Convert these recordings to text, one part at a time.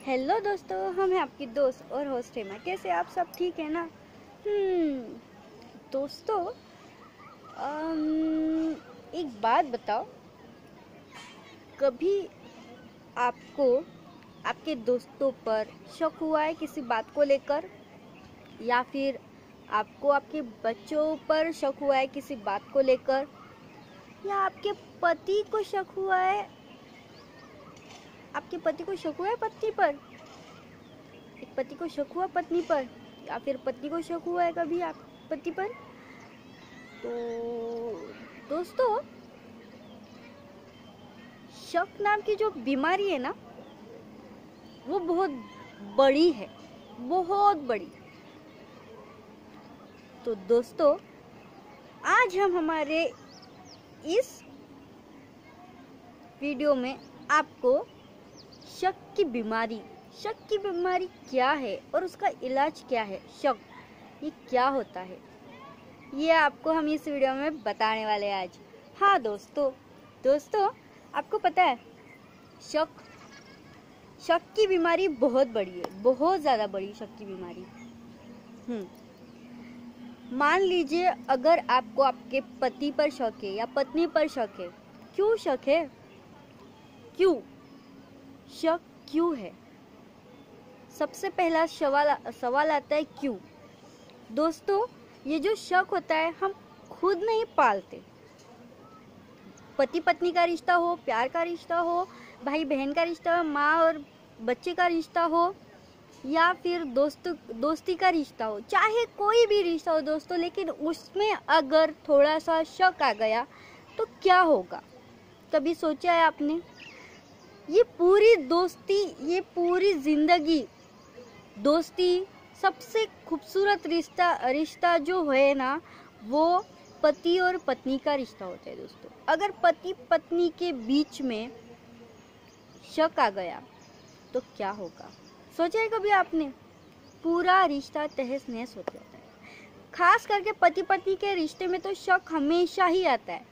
Hello दोस्तों, हम हैं आपकी दोस्त और होस्ट हेमा। कैसे आप सब ठीक है ना? दोस्तों, एक बात बताओ, कभी आपको आपके दोस्तों पर शक हुआ है किसी बात को लेकर, या फिर आपको आपके बच्चों पर शक हुआ है किसी बात को लेकर, या आपके पति को शक हुआ है, आपके पति को शक हुआ है पत्नी पर, एक पति को शक हुआ पत्नी पर, या फिर पत्नी को शक हुआ है कभी आप पति पर? तो दोस्तों, शक नाम की जो बीमारी है ना, वो बहुत बड़ी है, बहुत बड़ी। तो दोस्तों, आज हम हमारे इस वीडियो में आपको शक की बीमारी क्या है और उसका इलाज क्या है, शक ये क्या होता है, ये आपको हम इस वीडियो में बताने वाले हैं आज। हाँ दोस्तों, आपको पता है शक की बीमारी बहुत बड़ी है, बहुत ज़्यादा बड़ी शक की बीमारी। मान लीजिए, अगर आपको आपके पति पर शक है या पत्नी पर शक है। क्यों शक है? शक क्यों है? सबसे पहला सवाल आता है क्यों। दोस्तों, ये जो शक होता है हम खुद नहीं पालते। पति पत्नी का रिश्ता हो, प्यार का रिश्ता हो, भाई बहन का रिश्ता हो, माँ और बच्चे का रिश्ता हो, या फिर दोस्ती का रिश्ता हो, चाहे कोई भी रिश्ता हो दोस्तों, लेकिन उसमें अगर थोड़ा सा शक आ गया तो क्या होगा? कभी सोचा है आपने? ये पूरी दोस्ती, ये पूरी जिंदगी, दोस्ती सबसे खूबसूरत रिश्ता जो है ना, वो पति और पत्नी का रिश्ता होता है दोस्तों। अगर पति पत्नी के बीच में शक आ गया तो क्या होगा? सोचा है कभी आपने? पूरा रिश्ता तहस नहस हो जाता है। खास करके पति पत्नी के रिश्ते में तो शक हमेशा ही आता है,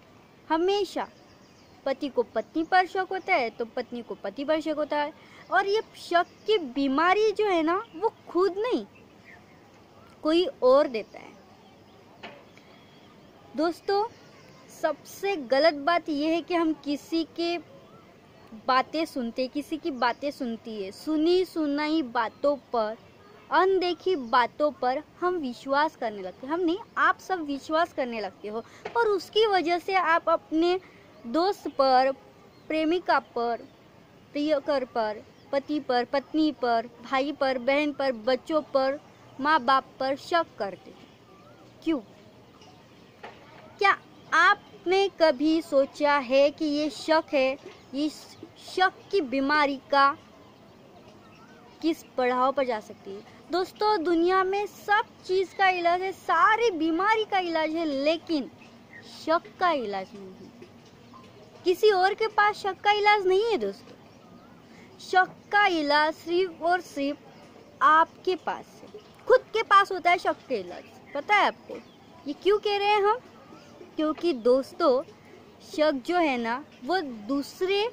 हमेशा। पति को पत्नी पर शक होता है तो पत्नी को पति पर शक होता है। और ये शक की बीमारी जो है ना, वो खुद नहीं, कोई और देता है। दोस्तों, सबसे गलत बात यह है कि हम किसी की बातें सुनती है, सुनी सुनाई बातों पर, अनदेखी बातों पर हम विश्वास करने लगते हैं। हम नहीं, आप सब विश्वास करने लगते हो, और उसकी वजह से आप अपने दोस्त पर, प्रेमिका पर, प्रियकर पर, पति पर, पत्नी पर, भाई पर, बहन पर, बच्चों पर, माँ बाप पर शक करते हैं। क्यों? क्या आपने कभी सोचा है कि ये शक है, ये शक की बीमारी का किस पड़ाव पर जा सकती है? दोस्तों, दुनिया में सब चीज का इलाज है, सारी बीमारी का इलाज है, लेकिन शक का इलाज नहीं है। किसी और के पास शक का इलाज नहीं है दोस्तों। शक का इलाज सिर्फ और सिर्फ आपके पास है, खुद के पास होता है शक का इलाज। पता है आपको ये क्यों कह रहे हैं हम? क्योंकि दोस्तों, शक जो है ना, वो दूसरे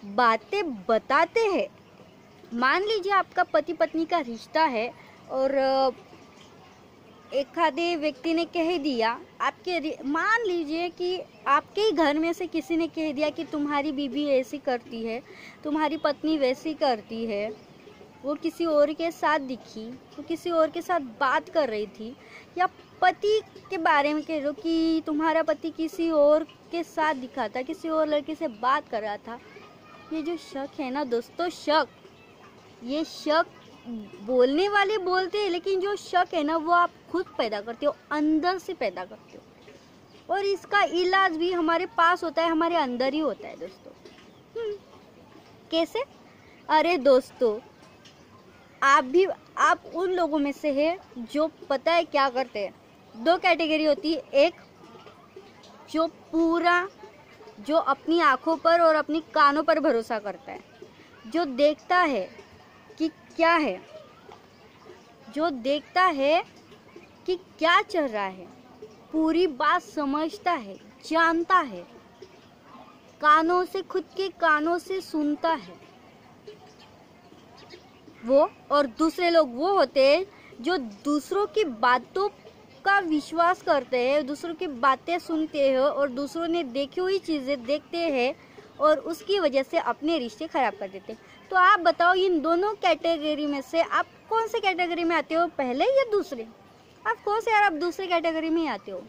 बातें बताते हैं। मान लीजिए आपका पति पत्नी का रिश्ता है और एक आधे व्यक्ति ने कह दिया मान लीजिए कि आपके ही घर में से किसी ने कह दिया कि तुम्हारी बीवी ऐसी करती है, तुम्हारी पत्नी वैसी करती है, वो किसी और के साथ दिखी, वो किसी और के साथ बात कर रही थी, या पति के बारे में कह रहे हो कि तुम्हारा पति किसी और के साथ दिखा था, किसी और लड़के से बात कर रहा था। ये जो शक है ना दोस्तों, ये शक बोलने वाले बोलते हैं, लेकिन जो शक है ना, वो आप खुद पैदा करते हो, अंदर से पैदा करते हो। और इसका इलाज भी हमारे पास होता है, हमारे अंदर ही होता है दोस्तों। कैसे? अरे दोस्तों, आप उन लोगों में से है जो पता है क्या करते हैं। दो कैटेगरी होती है, एक जो अपनी आंखों पर और अपनी कानों पर भरोसा करता है, जो देखता है कि क्या है, जो देखता है कि क्या चल रहा है, पूरी बात समझता है, जानता है, खुद के कानों से सुनता है, वो, और दूसरे लोग वो होते हैं जो दूसरों की बातों का विश्वास करते हैं, दूसरों की बातें सुनते हैं और दूसरों ने देखी हुई चीज़ें देखते हैं और उसकी वजह से अपने रिश्ते खराब कर देते हैं। तो आप बताओ, इन दोनों कैटेगरी में से आप कौन से कैटेगरी में आते हो, पहले या दूसरे? आप कौन से यार, आप दूसरे कैटेगरी में ही आते हो,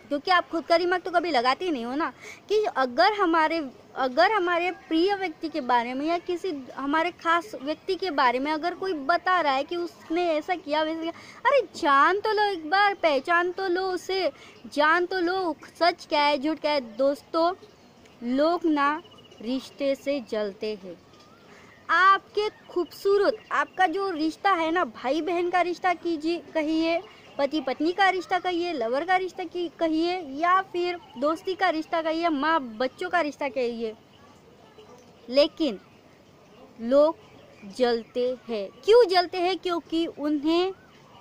क्योंकि आप खुद का दिमाग तो कभी लगाते ही नहीं हो ना कि अगर हमारे प्रिय व्यक्ति के बारे में या किसी हमारे खास व्यक्ति के बारे में अगर कोई बता रहा है कि उसने ऐसा किया वैसा किया, अरे जान तो लो, एक बार पहचान तो लो उसे, जान तो लो सच क्या है झूठ क्या है। दोस्तों, लोग ना रिश्ते से जलते हैं। आपके खूबसूरत आपका जो रिश्ता है ना, भाई बहन का रिश्ता कीजिए कहिए, पति पत्नी का रिश्ता कहिए, लवर का रिश्ता कहिए, या फिर दोस्ती का रिश्ता कहिए, माँ बच्चों का रिश्ता कहिए, लेकिन लोग जलते हैं। क्यों जलते हैं? क्योंकि उन्हें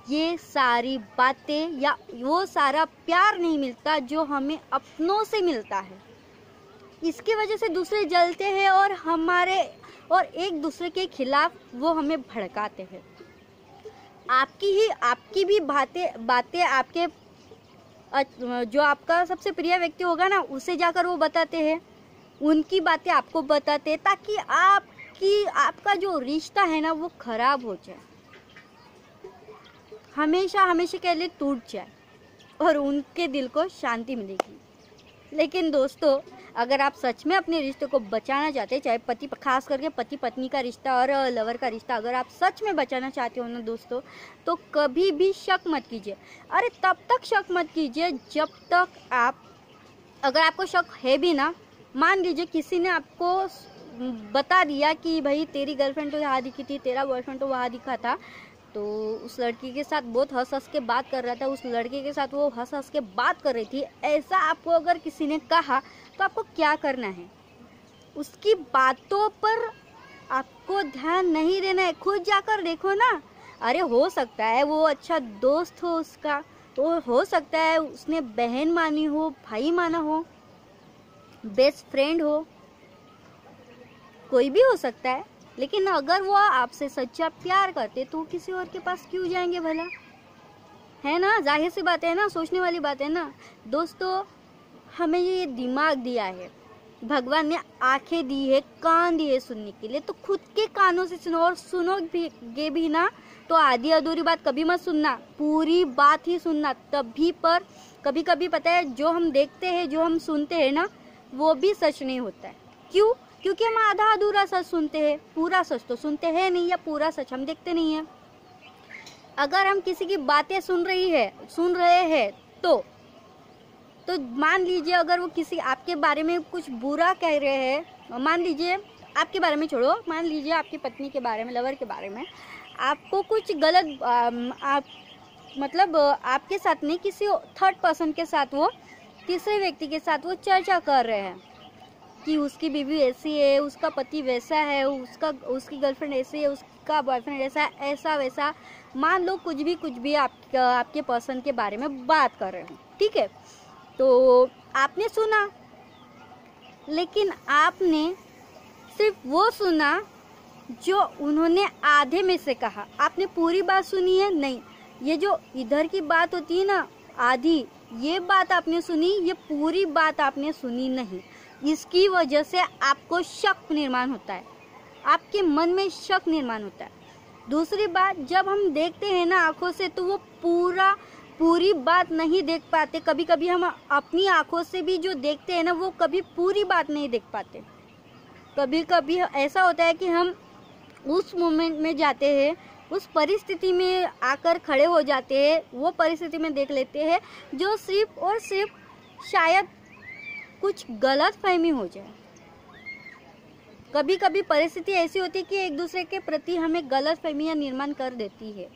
ये सारी बातें या वो सारा प्यार नहीं मिलता जो हमें अपनों से मिलता है। इसकी वजह से दूसरे जलते हैं और एक दूसरे के खिलाफ वो हमें भड़काते हैं। आपकी भी बातें आपके जो आपका सबसे प्रिय व्यक्ति होगा ना, उसे जाकर वो बताते हैं, उनकी बातें आपको बताते हैं, ताकि आपका जो रिश्ता है ना वो खराब हो जाए, हमेशा के लिए टूट जाए और उनके दिल को शांति मिलेगी। लेकिन दोस्तों, अगर आप सच में अपने रिश्ते को बचाना चाहते हैं, चाहे खास करके पति पत्नी का रिश्ता और लवर का रिश्ता, अगर आप सच में बचाना चाहते हो ना दोस्तों, तो कभी भी शक मत कीजिए। अरे तब तक शक मत कीजिए जब तक अगर आपको शक है भी ना, मान लीजिए किसी ने आपको बता दिया कि भाई तेरी गर्लफ्रेंड तो यहाँ दिखी थी, तेरा बॉयफ्रेंड तो वहाँ दिखा था, तो उस लड़की के साथ बहुत हंस के बात कर रहा था, उस लड़के के साथ वो हंस के बात कर रही थी, ऐसा आपको अगर किसी ने कहा तो आपको क्या करना है? उसकी बातों पर आपको ध्यान नहीं देना है, खुद जाकर देखो ना। अरे हो सकता है वो अच्छा दोस्त हो उसका, तो हो सकता है उसने बहन मानी हो, भाई माना हो, बेस्ट फ्रेंड हो, कोई भी हो सकता है। लेकिन अगर वो आपसे सच्चा प्यार करते तो किसी और के पास क्यों जाएंगे भला? है ना, जाहिर सी बात है ना, सोचने वाली बात है ना। दोस्तों, हमें ये दिमाग दिया है, भगवान ने आंखें दी है, कान दिए सुनने के लिए, तो खुद के कानों से सुनो, और सुनोगे भी ना तो आधी अधूरी बात कभी मत सुनना, पूरी बात ही सुनना। तभी पर कभी कभी पता है, जो हम देखते हैं, जो हम सुनते हैं ना, वो भी सच नहीं होता है। क्यों? क्योंकि हम आधा अधूरा सच सुनते हैं, पूरा सच तो सुनते हैं नहीं, या पूरा सच हम देखते नहीं है। अगर हम किसी की बातें सुन रहे हैं तो मान लीजिए अगर वो किसी आपके बारे में कुछ बुरा कह रहे हैं, मान लीजिए आपके बारे में छोड़ो, मान लीजिए आपकी पत्नी के बारे में, लवर के बारे में आपको कुछ गलत मतलब आपके साथ नहीं, किसी थर्ड पर्सन के साथ, वो तीसरे व्यक्ति के साथ वो चर्चा कर रहे हैं कि उसकी बीवी ऐसी है, उसका पति वैसा है, उसकी गर्लफ्रेंड ऐसी है, उसका बॉयफ्रेंड ऐसा है, ऐसा वैसा, मान लो कुछ भी आपके पर्सन के बारे में बात कर रहे हैं, ठीक है। तो आपने सुना, लेकिन आपने सिर्फ वो सुना जो उन्होंने आधे में से कहा, आपने पूरी बात सुनी है नहीं। ये जो इधर की बात होती है ना, आधी, ये बात आपने सुनी, ये पूरी बात आपने सुनी नहीं। इसकी वजह से आपको शक निर्माण होता है, आपके मन में शक निर्माण होता है। दूसरी बात, जब हम देखते हैं ना आंखों से, तो वो पूरी बात नहीं देख पाते। कभी कभी हम अपनी आंखों से भी जो देखते हैं ना, वो कभी पूरी बात नहीं देख पाते। कभी कभी ऐसा होता है कि हम उस मोमेंट में जाते हैं, उस परिस्थिति में आकर खड़े हो जाते हैं, वो परिस्थिति में देख लेते हैं जो सिर्फ और सिर्फ शायद कुछ गलत फहमी हो जाए। कभी कभी परिस्थिति ऐसी होती है कि एक दूसरे के प्रति हमें गलत फहमियां निर्माण कर देती है।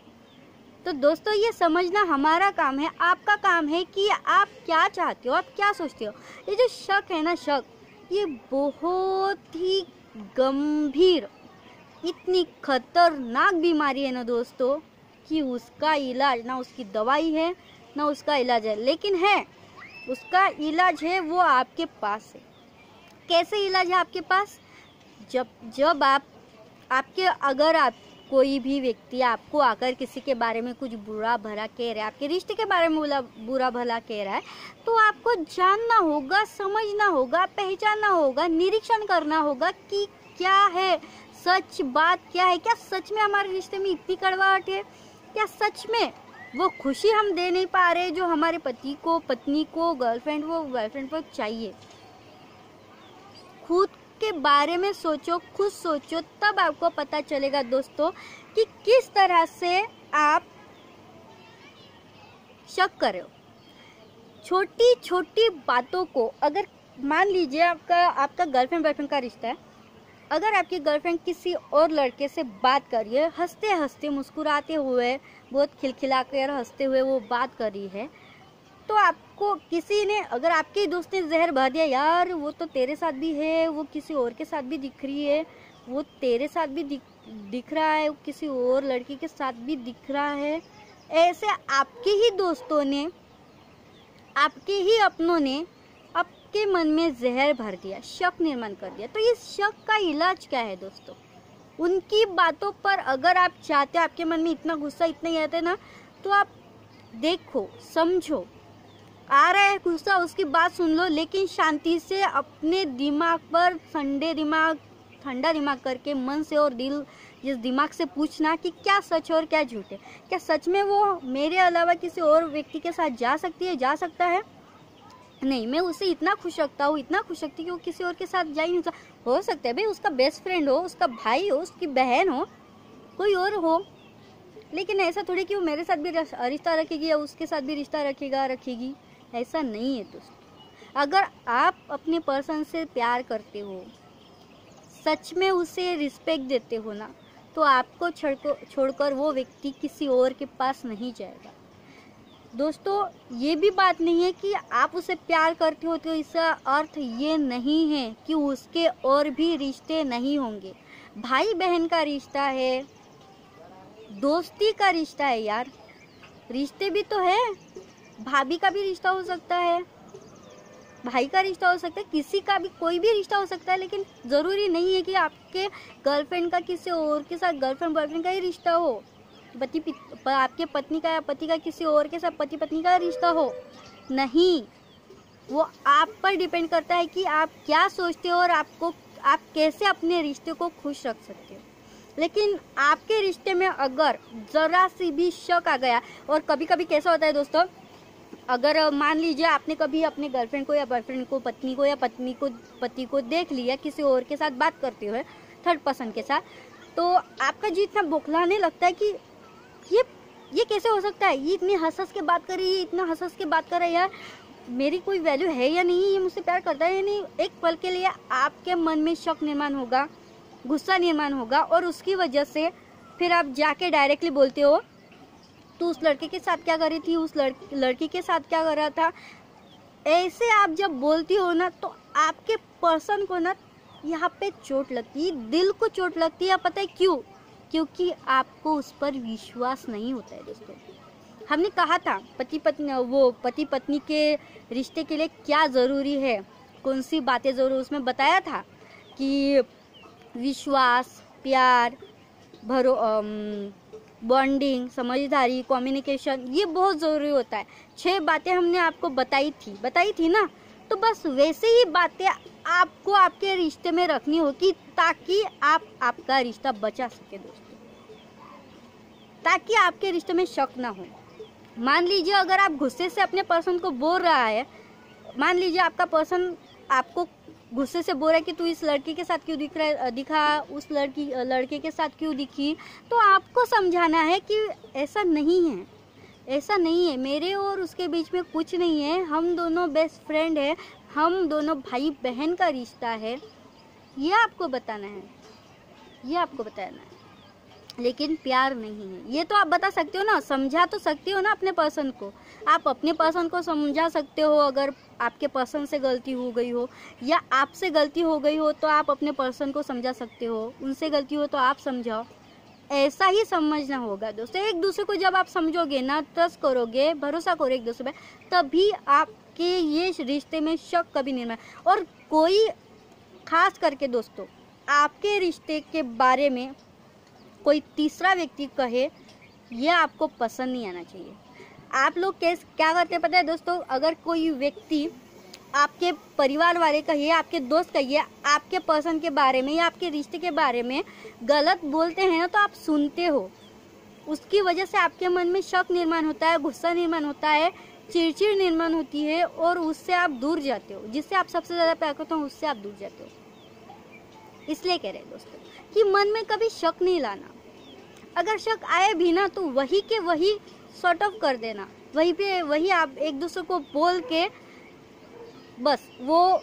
तो दोस्तों, ये समझना हमारा काम है, आपका काम है कि आप क्या चाहते हो, आप क्या सोचते हो। ये जो शक है ना, शक, ये बहुत ही गंभीर, इतनी खतरनाक बीमारी है ना दोस्तों, कि उसका इलाज ना उसकी दवाई है ना उसका इलाज है, लेकिन है उसका इलाज है, वो आपके पास है। कैसे इलाज है आपके पास? जब अगर कोई भी व्यक्ति आपको आकर किसी के बारे में कुछ बुरा भला कह रहा है, आपके रिश्ते के बारे में बुरा भला कह रहा है, तो आपको जानना होगा, समझना होगा, पहचानना होगा, निरीक्षण करना होगा कि क्या है सच बात, क्या है, क्या सच में हमारे रिश्ते में इतनी कड़वाहट है, क्या सच में वो खुशी हम दे नहीं पा रहे जो हमारे पति को, पत्नी को, गर्लफ्रेंड को चाहिए। खुद के बारे में सोचो, खुद सोचो, तब आपको पता चलेगा दोस्तों कि किस तरह से आप शक कर रहे हो। छोटी छोटी बातों को, अगर मान लीजिए आपका गर्लफ्रेंड बॉयफ्रेंड का रिश्ता है, अगर आपकी गर्लफ्रेंड किसी और लड़के से बात कर रही है, हंसते हंसते मुस्कुराते हुए, बहुत खिलखिला कर हंसते हुए वो बात कर रही है, तो आपको किसी ने, अगर आपके दोस्त ने जहर भर दिया, यार वो तो तेरे साथ भी है, वो किसी और के साथ भी दिख रही है, वो तेरे साथ भी दिख रहा है, वो किसी और लड़की के साथ भी दिख रहा है, ऐसे आपके ही दोस्तों ने, आपके ही अपनों ने आपके मन में जहर भर दिया, शक निर्माण कर दिया। तो इस शक का इलाज क्या है दोस्तों? उनकी बातों पर अगर आप चाहते, आपके मन में इतना गुस्सा इतना ही आता है ना, तो आप देखो, समझो, आ रहा है गुस्सा, उसकी बात सुन लो, लेकिन शांति से अपने दिमाग पर ठंडा दिमाग करके मन से और इस दिमाग से पूछना कि क्या सच और क्या झूठ है। क्या सच में वो मेरे अलावा किसी और व्यक्ति के साथ जा सकता है? नहीं, मैं उसे इतना खुश रखता हूँ, इतना खुश रखती कि वो किसी और के साथ जा ही नहीं सकता। हो सकता है भाई उसका बेस्ट फ्रेंड हो, उसका भाई हो, उसकी बहन हो, कोई और हो, लेकिन ऐसा थोड़ी कि वो मेरे साथ भी रिश्ता रखेगी या उसके साथ भी रिश्ता रखेगी, ऐसा नहीं है दोस्तों। अगर आप अपने पर्सन से प्यार करते हो, सच में उसे रिस्पेक्ट देते हो ना, तो आपको छोड़कर वो व्यक्ति किसी और के पास नहीं जाएगा। दोस्तों, ये भी बात नहीं है कि आप उसे प्यार करते हो तो इसका अर्थ ये नहीं है कि उसके और भी रिश्ते नहीं होंगे। भाई बहन का रिश्ता है, दोस्ती का रिश्ता है यार, रिश्ते भी तो है। भाभी का भी रिश्ता हो सकता है, भाई का रिश्ता हो सकता है, किसी का भी, कोई भी रिश्ता हो सकता है, लेकिन ज़रूरी नहीं है कि आपके गर्लफ्रेंड का किसी और के साथ गर्लफ्रेंड बॉयफ्रेंड का ही रिश्ता हो, आपके पत्नी का या पति का किसी और के साथ पति पत्नी का रिश्ता हो। नहीं, वो आप पर डिपेंड करता है कि आप क्या सोचते हो और आप कैसे अपने रिश्ते को खुश रख सकते हो। लेकिन आपके रिश्ते में अगर ज़रा सी भी शक आ गया, और कभी कभी कैसा होता है दोस्तों, अगर मान लीजिए आपने कभी अपने गर्लफ्रेंड को या बॉयफ्रेंड को, पत्नी को या पति को देख लिया किसी और के साथ बात करते हुए, थर्ड पर्सन के साथ, तो आपका जी इतना बौखलाने लगता है कि ये कैसे हो सकता है, ये इतनी हंस के बात कर रही है, इतना हंस के बात कर रहा है, यार मेरी कोई वैल्यू है या नहीं, ये मुझसे प्यार करता है या नहीं। एक पल के लिए आपके मन में शक निर्माण होगा, गुस्सा निर्माण होगा, और उसकी वजह से फिर आप जाके डायरेक्टली बोलते हो, तू उस लड़के के साथ क्या कर रही थी, उस लड़की के साथ क्या कर रहा था। ऐसे आप जब बोलती हो ना, तो आपके पर्सन को ना यहाँ पे चोट लगती है, दिल को चोट लगती है। पता है क्यों? क्योंकि आपको उस पर विश्वास नहीं होता है दोस्तों। हमने कहा था पति पत्नी के रिश्ते के लिए क्या ज़रूरी है, कौन सी बातें ज़रूरी, उसमें बताया था कि विश्वास, प्यार, बॉन्डिंग, समझदारी, कम्युनिकेशन, ये बहुत ज़रूरी होता है। 6 बातें हमने आपको बताई थी ना, तो बस वैसे ही बातें आपको आपके रिश्ते में रखनी होगी, ताकि आपका रिश्ता बचा सके दोस्तों, ताकि आपके रिश्ते में शक ना हो। मान लीजिए अगर आप गुस्से से अपने पर्सन को बोल रहा है, मान लीजिए आपका पर्सन आपको गुस्से से बोल रहा है कि तू इस लड़की के साथ क्यों दिखा, उस लड़के के साथ क्यों दिखी, तो आपको समझाना है कि ऐसा नहीं है, मेरे और उसके बीच में कुछ नहीं है, हम दोनों बेस्ट फ्रेंड है, हम दोनों भाई बहन का रिश्ता है, ये आपको बताना है, लेकिन प्यार नहीं है। ये तो आप बता सकते हो ना, समझा तो सकते हो ना अपने पर्सन को। आप अपने पर्सन को समझा सकते हो, अगर आपके पर्सन से गलती हो गई हो या आपसे गलती हो गई हो तो आप अपने पर्सन को समझा सकते हो, उनसे गलती हो तो आप समझाओ। ऐसा ही समझना होगा दोस्तों। एक दूसरे को जब आप समझोगे ना, ट्रस्ट करोगे, भरोसा करो एक दूसरे पे, तभी आपके ये रिश्ते में शक कभी नहीं है। और कोई खास करके दोस्तों आपके रिश्ते के बारे में कोई तीसरा व्यक्ति कहे, यह आपको पसंद नहीं आना चाहिए। आप लोग क्या करते हैं पता है दोस्तों, अगर कोई व्यक्ति आपके परिवार वाले कहिए, आपके दोस्त कहिए, आपके पसंद के बारे में या आपके रिश्ते के बारे में गलत बोलते हैं ना, तो आप सुनते हो। उसकी वजह से आपके मन में शक निर्माण होता है, गुस्सा निर्माण होता है, चिड़चिड़ निर्माण होती है और उससे आप दूर जाते हो। जिससे आप सबसे ज़्यादा प्यार करते हो उससे आप दूर जाते हो। इसलिए कह रहे हैं दोस्तों कि मन में कभी शक नहीं लाना। अगर शक आए भी ना तो वही के वही सॉर्ट ऑफ कर देना, वहीं पे वही आप एक दूसरे को बोल के बस वो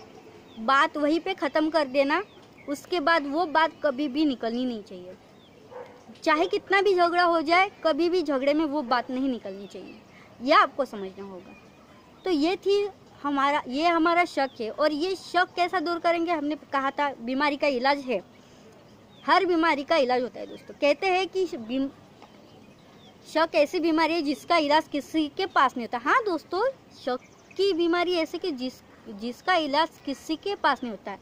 बात वहीं पे ख़त्म कर देना। उसके बाद वो बात कभी भी निकलनी नहीं चाहिए। चाहे कितना भी झगड़ा हो जाए, कभी भी झगड़े में वो बात नहीं निकलनी चाहिए। यह आपको समझना होगा। तो ये हमारा शक है। और ये शक कैसा दूर करेंगे, हमने कहा था बीमारी का इलाज है। हर बीमारी का इलाज होता है दोस्तों। कहते हैं कि शक ऐसी बीमारी है जिसका इलाज किसी के पास नहीं होता। हाँ दोस्तों, शक की बीमारी ऐसी कि जिसका इलाज किसी के पास नहीं होता है,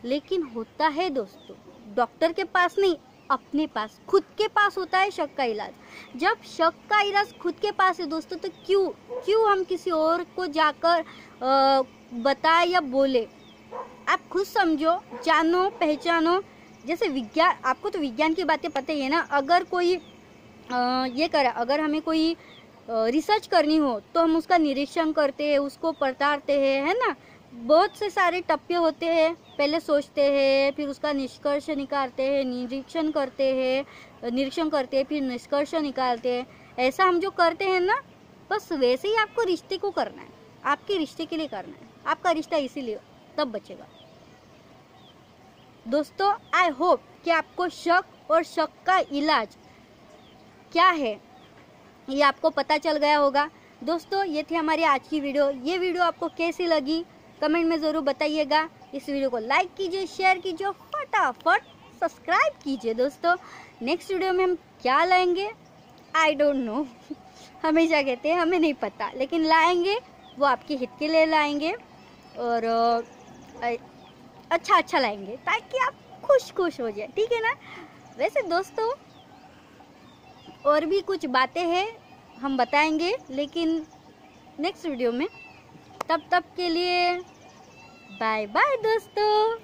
लेकिन होता है दोस्तों डॉक्टर के पास नहीं, अपने पास, खुद के पास होता है शक का इलाज। जब शक का इलाज खुद के पास है दोस्तों, तो क्यों हम किसी और को जाकर बताए या बोले। आप खुद समझो, जानो, पहचानो। जैसे विज्ञान, आपको तो विज्ञान की बातें पता ही है ना। अगर कोई अगर हमें कोई रिसर्च करनी हो तो हम उसका निरीक्षण करते हैं, उसको पड़तालते हैं, है ना। बहुत से सारे टप्पे होते हैं। पहले सोचते हैं, फिर उसका निष्कर्ष निकालते हैं, निरीक्षण करते हैं, फिर निष्कर्ष निकालते हैं। ऐसा हम जो करते हैं ना, बस वैसे ही आपको रिश्ते को करना है, आपके रिश्ते के लिए करना है। आपका रिश्ता इसीलिए तब बचेगा दोस्तों। आई होप कि आपको शक और शक का इलाज क्या है ये आपको पता चल गया होगा। दोस्तों ये थी हमारी आज की वीडियो। ये वीडियो आपको कैसी लगी कमेंट में ज़रूर बताइएगा। इस वीडियो को लाइक कीजिए, शेयर कीजिए, फटाफट सब्सक्राइब कीजिए। दोस्तों नेक्स्ट वीडियो में हम क्या लाएंगे, आई डोंट नो। हमेशा कहते हैं हमें नहीं पता, लेकिन लाएंगे, वो आपके हित के लिए लाएंगे और अच्छा लाएंगे ताकि आप खुश हो जाए, ठीक है ना। वैसे दोस्तों और भी कुछ बातें हैं, हम बताएंगे लेकिन नेक्स्ट वीडियो में। तब के लिए बाय बाय दोस्तों।